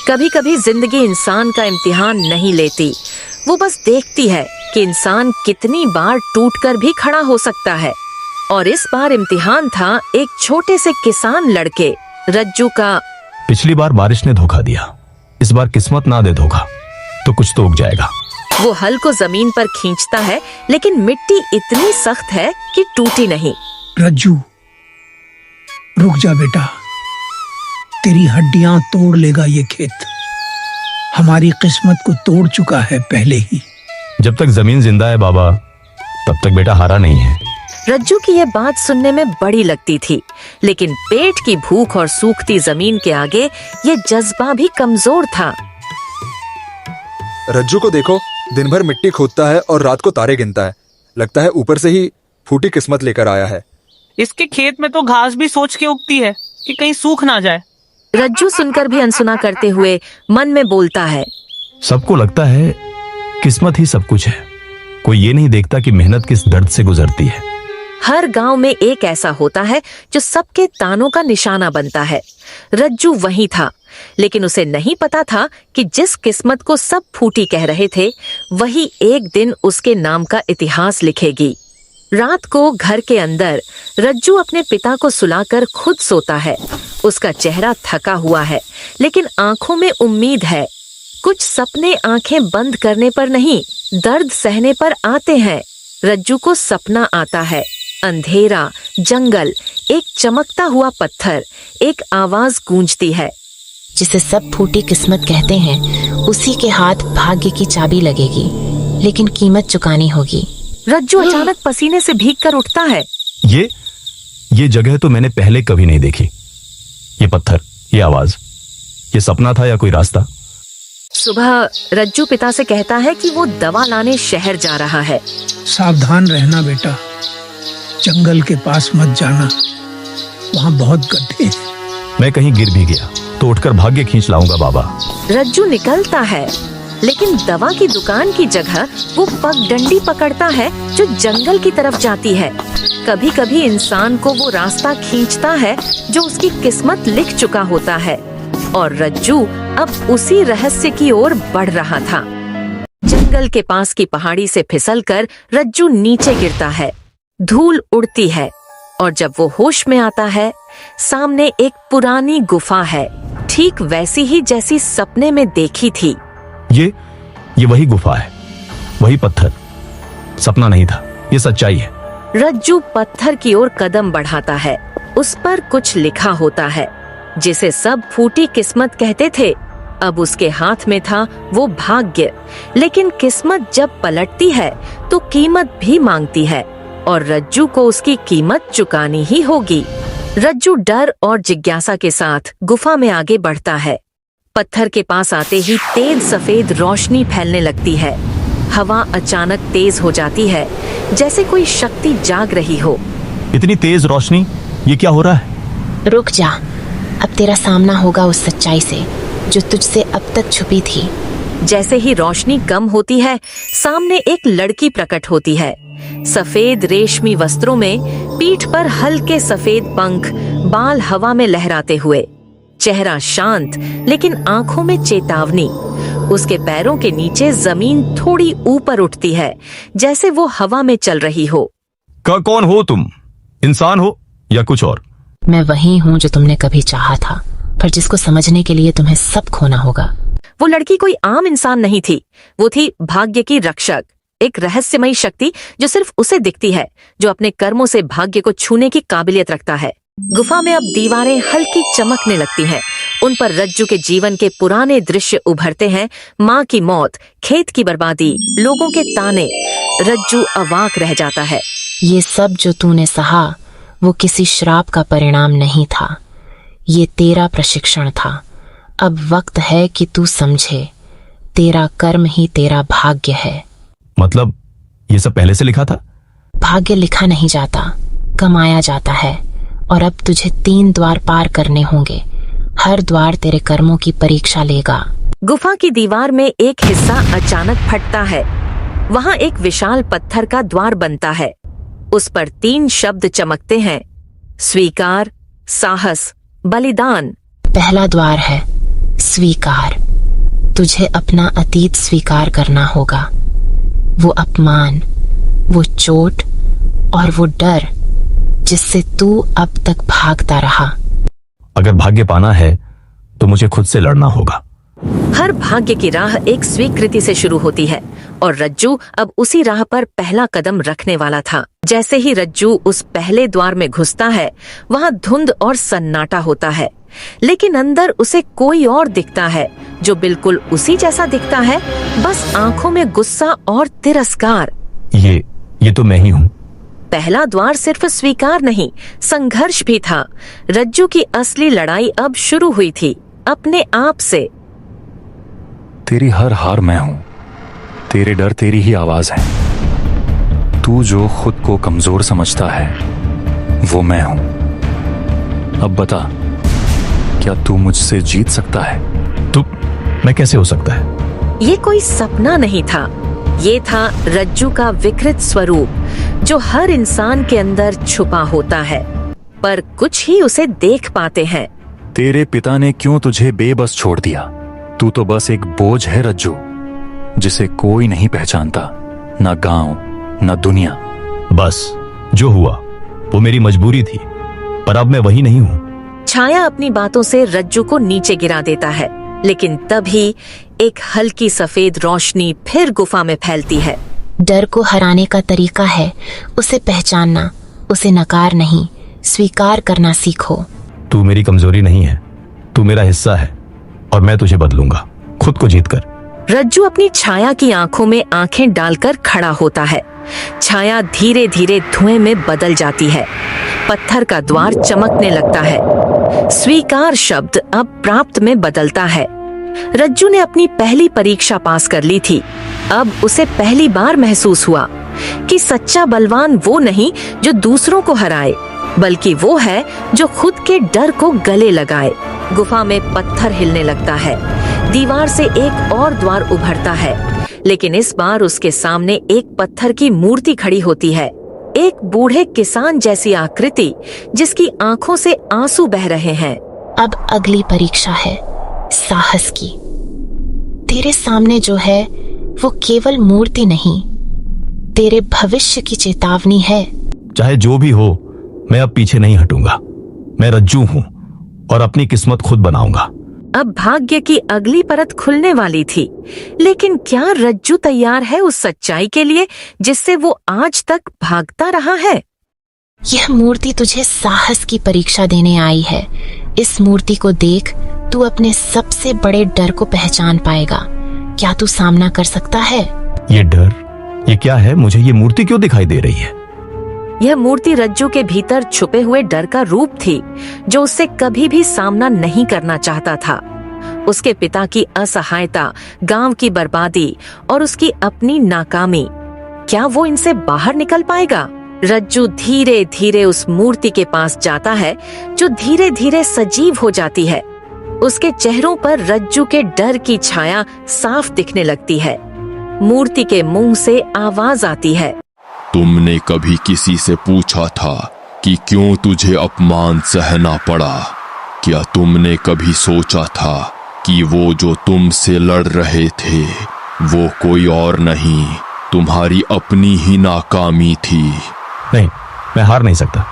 कभी कभी जिंदगी इंसान का इम्तिहान नहीं लेती, वो बस देखती है कि इंसान कितनी बार टूटकर भी खड़ा हो सकता है। और इस बार इम्तिहान था एक छोटे से किसान लड़के रज्जू का। पिछली बार बारिश ने धोखा दिया, इस बार किस्मत ना दे धोखा तो कुछ तो उग जाएगा। वो हल को जमीन पर खींचता है, लेकिन मिट्टी इतनी सख्त है कि टूटी नहीं। रज्जू, रुक जा बेटा, तेरी हड्डियां तोड़ लेगा ये खेत। हमारी किस्मत को तोड़ चुका है पहले ही। जब तक जमीन जिंदा है बाबा, तब तक बेटा हारा नहीं है। रज्जू की ये बात सुनने में बड़ी लगती थी, लेकिन पेट की भूख और सूखती जमीन के आगे ये जज्बा भी कमजोर था। रज्जू को देखो, दिन भर मिट्टी खोदता है और रात को तारे गिनता है। लगता है ऊपर से ही फूटी किस्मत लेकर आया है। इसके खेत में तो घास भी सोच के उगती है कि कहीं सूख ना जाए। रज्जू सुनकर भी अनसुना करते हुए मन में बोलता है, सबको लगता है किस्मत ही सब कुछ है, कोई ये नहीं देखता कि मेहनत किस दर्द से गुजरती है। हर गांव में एक ऐसा होता है जो सबके तानों का निशाना बनता है। रज्जू वही था, लेकिन उसे नहीं पता था कि जिस किस्मत को सब फूटी कह रहे थे, वही एक दिन उसके नाम का इतिहास लिखेगी। रात को घर के अंदर रज्जू अपने पिता को सुलाकर खुद सोता है। उसका चेहरा थका हुआ है, लेकिन आंखों में उम्मीद है। कुछ सपने आंखें बंद करने पर नहीं, दर्द सहने पर आते हैं। रज्जू को सपना आता है, अंधेरा, जंगल, एक चमकता हुआ पत्थर, एक आवाज गूंजती है। जिसे सब फूटी किस्मत कहते हैं, उसी के हाथ भाग्य की चाबी लगेगी, लेकिन कीमत चुकानी होगी। रज्जू अचानक पसीने से भीगकर उठता है। ये जगह तो मैंने पहले कभी नहीं देखी। ये पत्थर, ये आवाज, ये सपना था या कोई रास्ता? सुबह रज्जू पिता से कहता है कि वो दवा लाने शहर जा रहा है। सावधान रहना बेटा, जंगल के पास मत जाना, वहाँ बहुत गड्ढे हैं। मैं कहीं गिर भी गया तो उठकर भाग्य खींच लाऊंगा बाबा। रज्जू निकलता है, लेकिन दवा की दुकान की जगह वो पगडंडी पकड़ता है जो जंगल की तरफ जाती है। कभी कभी इंसान को वो रास्ता खींचता है जो उसकी किस्मत लिख चुका होता है, और रज्जू अब उसी रहस्य की ओर बढ़ रहा था। जंगल के पास की पहाड़ी से फिसलकर रज्जू नीचे गिरता है। धूल उड़ती है, और जब वो होश में आता है, सामने एक पुरानी गुफा है, ठीक वैसी ही जैसी सपने में देखी थी। ये वही गुफा है, वही पत्थर। सपना नहीं था, ये सच्चाई है। रज्जू पत्थर की ओर कदम बढ़ाता है। उस पर कुछ लिखा होता है, जिसे सब फूटी किस्मत कहते थे। अब उसके हाथ में था वो भाग्य, लेकिन किस्मत जब पलटती है तो कीमत भी मांगती है, और रज्जू को उसकी कीमत चुकानी ही होगी। रज्जू डर और जिज्ञासा के साथ गुफा में आगे बढ़ता है। पत्थर के पास आते ही तेज सफेद रोशनी फैलने लगती है। हवा अचानक तेज हो जाती है, जैसे कोई शक्ति जाग रही हो। इतनी तेज रोशनी, ये क्या हो रहा है? रुक जा, अब तेरा सामना होगा उस सच्चाई से जो तुझसे अब तक छुपी थी। जैसे ही रोशनी कम होती है, सामने एक लड़की प्रकट होती है। सफेद रेशमी वस्त्रों में, पीठ पर हल्के सफेद पंख, बाल हवा में लहराते हुए। चेहरा शांत, लेकिन आंखों में चेतावनी। उसके पैरों के नीचे जमीन थोड़ी ऊपर उठती है, जैसे वो हवा में चल रही हो। कौन हो तुम? इंसान हो या कुछ और? मैं वही हूँ जो तुमने कभी चाहा था, पर जिसको समझने के लिए तुम्हें सब खोना होगा। वो लड़की कोई आम इंसान नहीं थी, वो थी भाग्य की रक्षक, एक रहस्यमयी शक्ति जो सिर्फ उसे दिखती है जो अपने कर्मों से भाग्य को छूने की काबिलियत रखता है। गुफा में अब दीवारें हल्की चमकने लगती हैं। उन पर रज्जू के जीवन के पुराने दृश्य उभरते हैं। माँ की मौत, खेत की बर्बादी, लोगों के ताने। रज्जू अवाक रह जाता है। ये सब जो तूने सहा, वो किसी श्राप का परिणाम नहीं था, ये तेरा प्रशिक्षण था। अब वक्त है कि तू समझे, तेरा कर्म ही तेरा भाग्य है। मतलब ये सब पहले से लिखा था? भाग्य लिखा नहीं जाता, कमाया जाता है। और अब तुझे 3 द्वार पार करने होंगे। हर द्वार तेरे कर्मों की परीक्षा लेगा। गुफा की दीवार में एक हिस्सा अचानक फटता है। वहाँ एक विशाल पत्थर का द्वार बनता है। उस पर 3 शब्द चमकते हैं, स्वीकार, साहस, बलिदान। पहला द्वार है स्वीकार। तुझे अपना अतीत स्वीकार करना होगा। वो अपमान, वो चोट और वो डर जिससे तू अब तक भागता रहा। अगर भाग्य पाना है तो मुझे खुद से लड़ना होगा। हर भाग्य की राह एक स्वीकृति से शुरू होती है और रज्जू अब उसी राह पर पहला कदम रखने वाला था। जैसे ही रज्जू उस पहले द्वार में घुसता है, वहाँ धुंध और सन्नाटा होता है, लेकिन अंदर उसे कोई और दिखता है जो बिल्कुल उसी जैसा दिखता है, बस आंखों में गुस्सा और तिरस्कार। ये तो मैं ही हूँ। पहला द्वार सिर्फ स्वीकार नहीं, संघर्ष भी था। रज्जू की असली लड़ाई अब शुरू हुई थी, अपने आप से। तेरी हर हार मैं हूं, तेरे डर तेरी ही आवाज है। तू जो खुद को कमजोर समझता है वो मैं हूं। अब बता, क्या तू मुझसे जीत सकता है? तो मैं कैसे हो सकता है? ये कोई सपना नहीं था, ये था रज्जू का विकृत स्वरूप जो हर इंसान के अंदर छुपा होता है, पर कुछ ही उसे देख पाते हैं। तेरे पिता ने क्यों तुझे बेबस छोड़ दिया? तू तो बस एक बोझ है रज्जू, जिसे कोई नहीं पहचानता, ना गांव ना दुनिया। बस जो हुआ वो मेरी मजबूरी थी, पर अब मैं वही नहीं हूँ। छाया अपनी बातों से रज्जू को नीचे गिरा देता है, लेकिन तभी एक हल्की सफेद रोशनी फिर गुफा में फैलती है। डर को हराने का तरीका है उसे पहचानना, उसे नकार नहीं, स्वीकार करना सीखो। तू मेरी कमजोरी नहीं है, तू मेरा हिस्सा है और मैं तुझे बदलूंगा, खुद को जीतकर। रज्जू अपनी छाया की आंखों में आंखें डालकर खड़ा होता है। छाया धीरे धीरे धुएं में बदल जाती है। पत्थर का द्वार चमकने लगता है। स्वीकार शब्द अब प्राप्त में बदलता है। रज्जू ने अपनी पहली परीक्षा पास कर ली थी। अब उसे पहली बार महसूस हुआ कि सच्चा बलवान वो नहीं जो दूसरों को हराए, बल्कि वो है जो खुद के डर को गले लगाए। गुफा में पत्थर हिलने लगता है। दीवार से एक और द्वार उभरता है, लेकिन इस बार उसके सामने एक पत्थर की मूर्ति खड़ी होती है। एक बूढ़े किसान जैसी आकृति जिसकी आंखों से आंसू बह रहे हैं। अब अगली परीक्षा है साहस की। तेरे सामने जो है वो केवल मूर्ति नहीं, तेरे भविष्य की चेतावनी है। चाहे जो भी हो, मैं अब पीछे नहीं हटूंगा। मैं रज्जू हूँ और अपनी किस्मत खुद बनाऊंगा। अब भाग्य की अगली परत खुलने वाली थी, लेकिन क्या रज्जू तैयार है उस सच्चाई के लिए जिससे वो आज तक भागता रहा है? यह मूर्ति तुझे साहस की परीक्षा देने आई है। इस मूर्ति को देख तू अपने सबसे बड़े डर को पहचान पाएगा। क्या तू सामना कर सकता है? ये डर, ये क्या है? मुझे ये मूर्ति क्यों दिखाई दे रही है? यह मूर्ति रज्जू के भीतर छुपे हुए डर का रूप थी जो उससे कभी भी सामना नहीं करना चाहता था। उसके पिता की असहायता, गांव की बर्बादी और उसकी अपनी नाकामी, क्या वो इनसे बाहर निकल पाएगा? रज्जू धीरे धीरे उस मूर्ति के पास जाता है जो धीरे धीरे सजीव हो जाती है। उसके चेहरों पर रज्जू के डर की छाया साफ दिखने लगती है। मूर्ति के मुंह से आवाज आती है, तुमने कभी किसी से पूछा था कि क्यों तुझे अपमान सहना पड़ा? क्या तुमने कभी सोचा था कि वो जो तुमसे लड़ रहे थे वो कोई और नहीं, तुम्हारी अपनी ही नाकामी थी? नहीं, मैं हार नहीं सकता।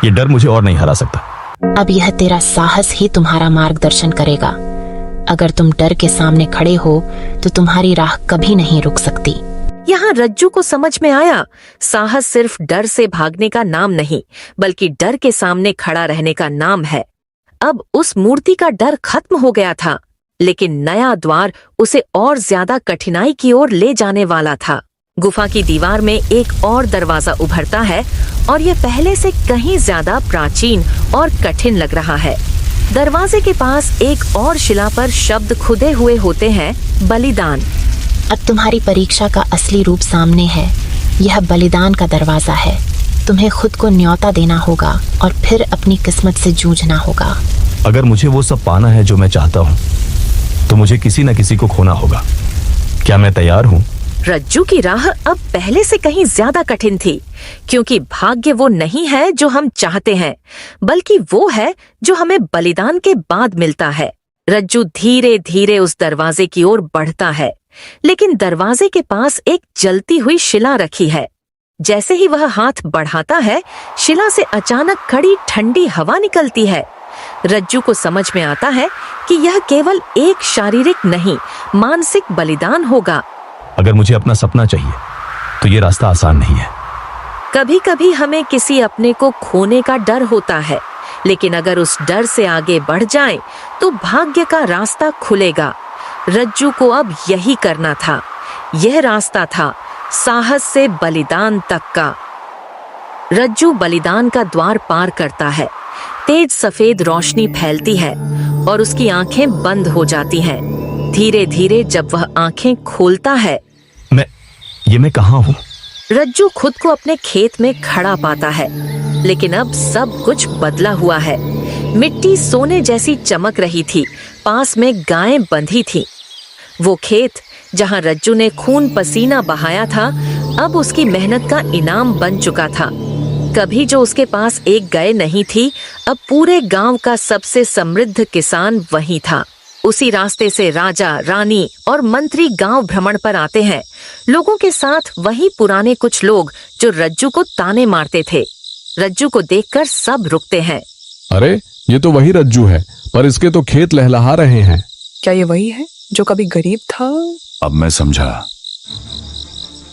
ये डर मुझे और नहीं हरा सकता। अब यह तेरा साहस ही तुम्हारा मार्गदर्शन करेगा। अगर तुम डर के सामने खड़े हो तो तुम्हारी राह कभी नहीं रुक सकती। यहाँ रज्जू को समझ में आया, साहस सिर्फ डर से भागने का नाम नहीं, बल्कि डर के सामने खड़ा रहने का नाम है। अब उस मूर्ति का डर खत्म हो गया था, लेकिन नया द्वार उसे और ज्यादा कठिनाई की ओर ले जाने वाला था। गुफा की दीवार में एक और दरवाजा उभरता है और यह पहले से कहीं ज्यादा प्राचीन और कठिन लग रहा है। दरवाजे के पास एक और शिला पर शब्द खुदे हुए होते हैं, बलिदान। अब तुम्हारी परीक्षा का असली रूप सामने है। यह बलिदान का दरवाजा है। तुम्हें खुद को न्योता देना होगा और फिर अपनी किस्मत से जूझना होगा। अगर मुझे वो सब पाना है जो मैं चाहता हूँ, तो मुझे किसी न किसी को खोना होगा। क्या मैं तैयार हूँ? रज्जू की राह अब पहले से कहीं ज्यादा कठिन थी, क्योंकि भाग्य वो नहीं है जो हम चाहते हैं, बल्कि वो है जो हमें बलिदान के बाद मिलता है। रज्जू धीरे धीरे उस दरवाजे की ओर बढ़ता है, लेकिन दरवाजे के पास एक जलती हुई शिला रखी है। जैसे ही वह हाथ बढ़ाता है, शिला से अचानक कड़ी ठंडी हवा निकलती है। रज्जू को समझ में आता है कि यह केवल एक शारीरिक नहीं, मानसिक बलिदान होगा। अगर मुझे अपना सपना चाहिए तो ये रास्ता आसान नहीं है। कभी कभी हमें किसी अपने को खोने का डर होता है, लेकिन अगर उस डर से आगे बढ़ जाएं, तो भाग्य का रास्ता खुलेगा। रज्जू को अब यही करना था। यह रास्ता था साहस से बलिदान तक का। रज्जू बलिदान का द्वार पार करता है। तेज सफेद रोशनी फैलती है और उसकी आंखें बंद हो जाती हैं। धीरे धीरे जब वह आंखें खोलता है, मैं कहाँ हूँ? रज्जू खुद को अपने खेत में खड़ा पाता है, लेकिन अब सब कुछ बदला हुआ है। मिट्टी सोने जैसी चमक रही थी, पास में गायें बंधी थीं। वो खेत जहां रज्जू ने खून पसीना बहाया था, अब उसकी मेहनत का इनाम बन चुका था। कभी जो उसके पास एक गाय नहीं थी, अब पूरे गांव का सबसे समृद्ध किसान वही था। उसी रास्ते से राजा, रानी और मंत्री गांव भ्रमण पर आते हैं। लोगों के साथ वही पुराने कुछ लोग जो रज्जू को ताने मारते थे। रज्जू को देखकर सब रुकते हैं। अरे ये तो वही रज्जू है, पर इसके तो खेत लहलहा रहे हैं। क्या ये वही है जो कभी गरीब था? अब मैं समझा।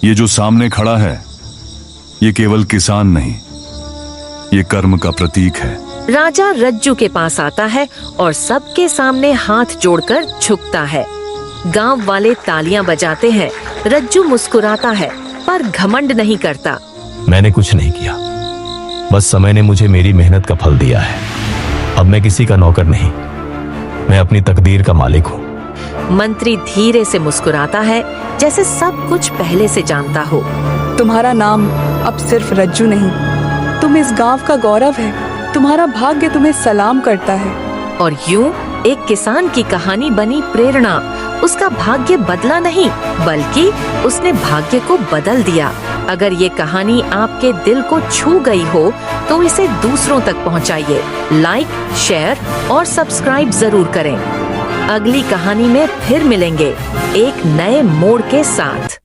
ये जो सामने खड़ा है, ये केवल किसान नहीं, ये कर्म का प्रतीक है। राजा रज्जू के पास आता है और सबके सामने हाथ जोड़कर झुकता है। गांव वाले तालियां बजाते हैं। रज्जू मुस्कुराता है, पर घमंड नहीं करता। मैंने कुछ नहीं किया, बस समय ने मुझे मेरी मेहनत का फल दिया है। अब मैं किसी का नौकर नहीं, मैं अपनी तकदीर का मालिक हूँ। मंत्री धीरे से मुस्कुराता है, जैसे सब कुछ पहले से जानता हो। तुम्हारा नाम अब सिर्फ रज्जू नहीं, तुम इस गांव का गौरव है। तुम्हारा भाग्य तुम्हें सलाम करता है। और यूं एक किसान की कहानी बनी प्रेरणा। उसका भाग्य बदला नहीं, बल्कि उसने भाग्य को बदल दिया। अगर ये कहानी आपके दिल को छू गई हो, तो इसे दूसरों तक पहुंचाइए। लाइक, शेयर और सब्सक्राइब जरूर करें। अगली कहानी में फिर मिलेंगे, एक नए मोड़ के साथ।